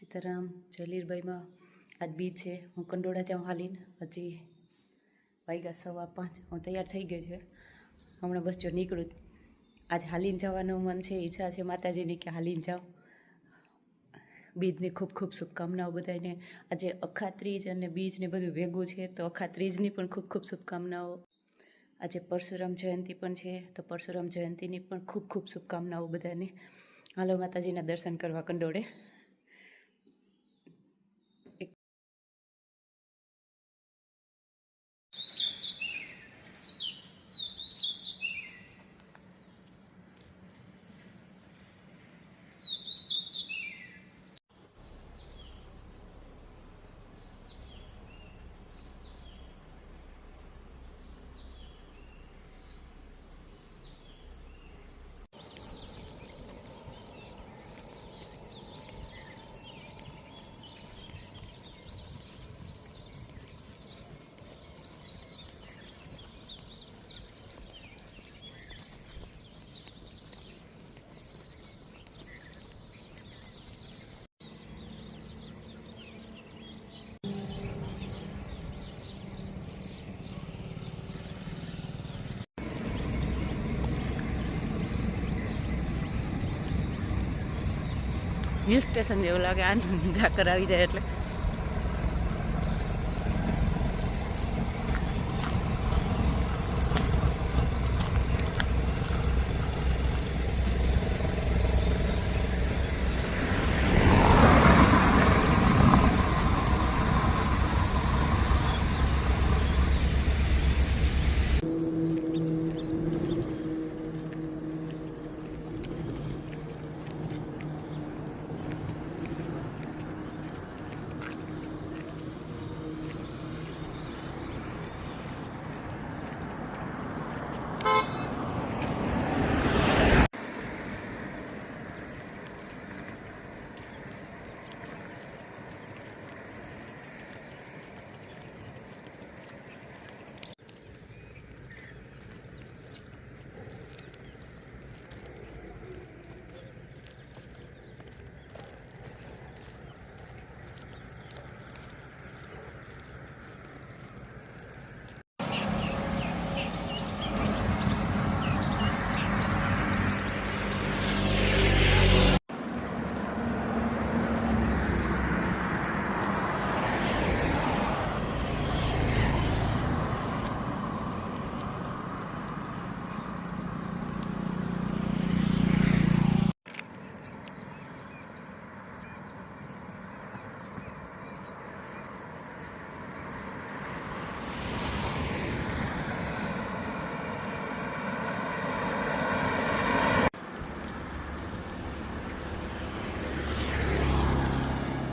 સીતારામ જયલીરભાઈમાં આજ બીજ છે. હું કંડોળા જાઉં હાલીને. હજી વાગ્યા 5:15. હું તૈયાર થઈ ગઈ છે. હમણાં બસ જો નીકળું. આજ હાલીને જવાનું મન છે, ઈચ્છા છે માતાજીની કે હાલીને જાઉં. બીજની ખૂબ ખૂબ શુભકામનાઓ બધાને. આજે અખાત્રીજ અને બીજને બધું ભેગું છે, તો અખાત્રીજની પણ ખૂબ ખૂબ શુભકામનાઓ. આજે પરશુરામ જયંતિ પણ છે, તો પરશુરામ જયંતિની પણ ખૂબ ખૂબ શુભકામનાઓ બધાને. હાલો માતાજીના દર્શન કરવા કંડોળે. હિલ સ્ટેશન જેવું લાગે આ ઝાકર આવી જાય એટલે.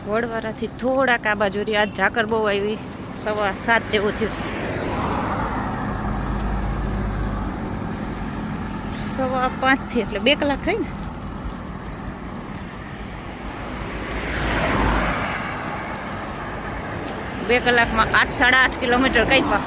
વડવારાથી થોડાક આ બાજુ રહી. આજ ઝાકર બહુ આવી. 7:15 જેવું થયું. 5:15 એટલે 2 કલાક થઈ ને. બે કલાકમાં 8 સાડા 8 કિલોમીટર કાપ્યા.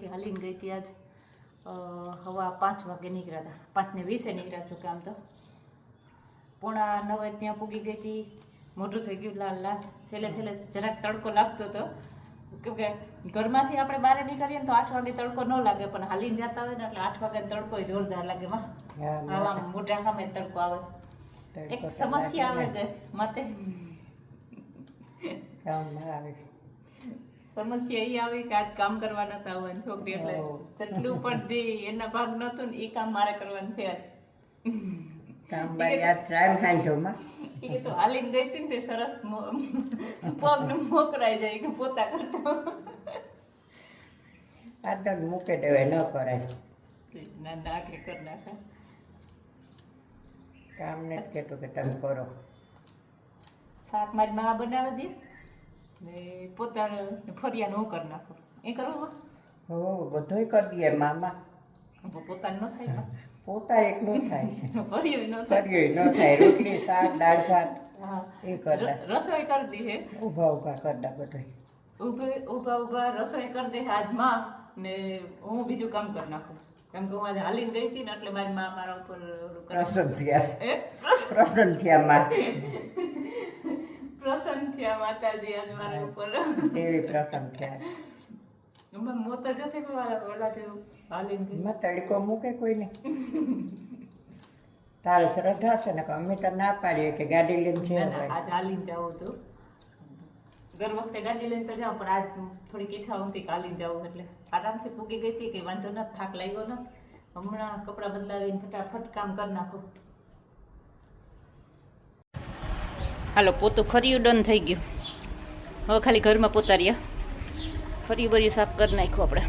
ઘરેથી હાલીને ગઈ હતી આજ 5:15 વાગે નીકળ્યા હતા, 5:20 નીકળ્યા છું. કામ તો 8:45 ત્યાં પૂગી ગઈ હતી. મોઢું થઈ ગયું લાલ લાલ. છેલ્લે જરાક તડકો લાગતો હતો, કેમ કે ઘરમાંથી આપણે બહાર નીકળીએ ને તો 8 વાગે તડકો ન લાગે, પણ હાલીને જતા હોય ને એટલે 8 વાગે તડકો જોરદાર લાગે. આવા મોટા સામે તડકો આવે. એક સમસ્યા આવે છે માતે, સમસ્યા એ આવી કે આજ કામ કરવા નતા આવવાનું છોકરી, એટલે જેટલું પણ જે એના ભાગ નતું ને એ કામ મારે કરવાનું છે. એ તો હાલીને ગઈ હતી ને તે સરસ પગ ને મોકરાઈ જાય કે પોતા કરતો આદત મૂકે દેવાય, ન કરાય. ના નાખે કર નાખે. કામ નથી કહેતું કે તમે કરો. શાક મારી માં બનાવી દે ને પોતાને ફરિયાને હું કરી નાખું. એ કરવું હો બધુંય કરી દઈએ મામા. પોતાને ન થાય, પોતા એકલું થાય, ફરિયું ન કર્યું ન થાય. રોટલી શાક દાળ ભાત એ કરતા, રસોઈ કરી દી છે. ઊભા કરતા બધું ઊભા રસોઈ કરી દે હાથમાં ને હું બીજું કામ કરી નાખું. કેમ કે હું આજે હાલીને ગઈ હતી ને એટલે મારી માં મારા ઉપર પ્રસન્ન થયા માતાજી આજે મારા ઉપર એવી પ્રસન્ન થયા. મોત જતી ઓલા જેવું હાલીને ગઈ. તડકો મૂકે કોઈને તારે શ્રદ્ધા છે ને, અમે તો ના પાડીએ કે ગાડી લઈને છે. આજ હાલીને જાવું હતું. દર વખતે ગાડી લઈને તો જાઉં, પણ આજ થોડીક ઈચ્છા હતી કે હાલીને જાઉં, એટલે આરામથી પૂગી ગઈ હતી. કે વાંધો નથી, થાક લાગ્યો નથી. હમણાં કપડાં બદલાવીને ફટાફટ કામ કરી નાખું. હાલો, પોતું ફર્યું ડન થઈ ગયું. હવે ખાલી ઘરમાં પોતા રહ્યા. ફરી બરી સાફ કરી નાખ્યું આપણે.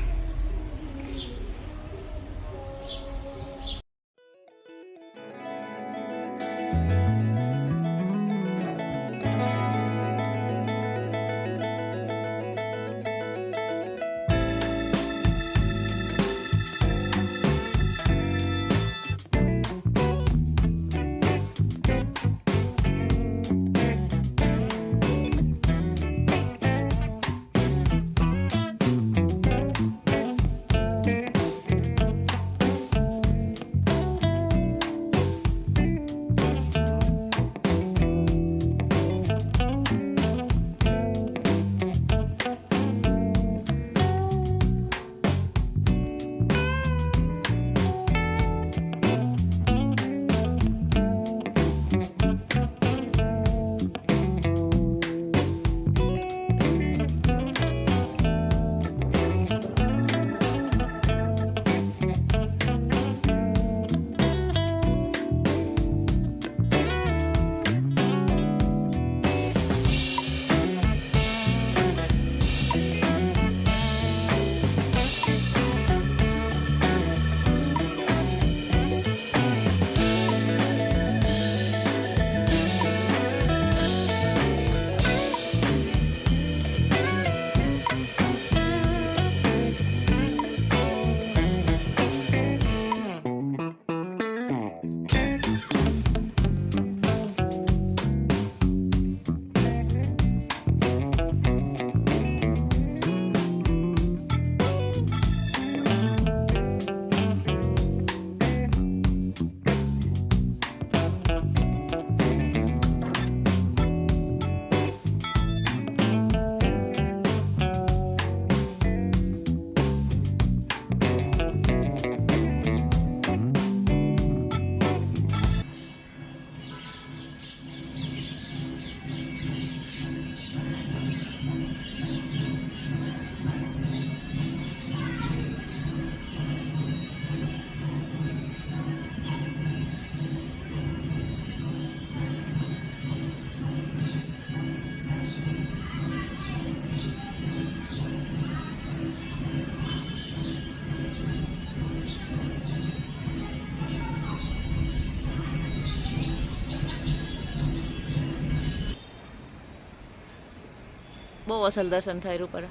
બહુ અસલ દર્શન થાય રૂપર,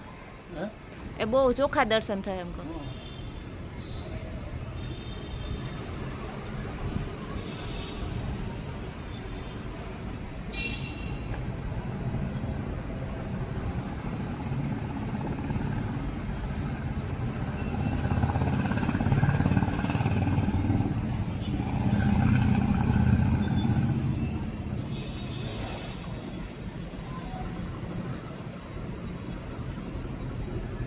એ બહુ ચોખ્ખા દર્શન થાય એમ કહું.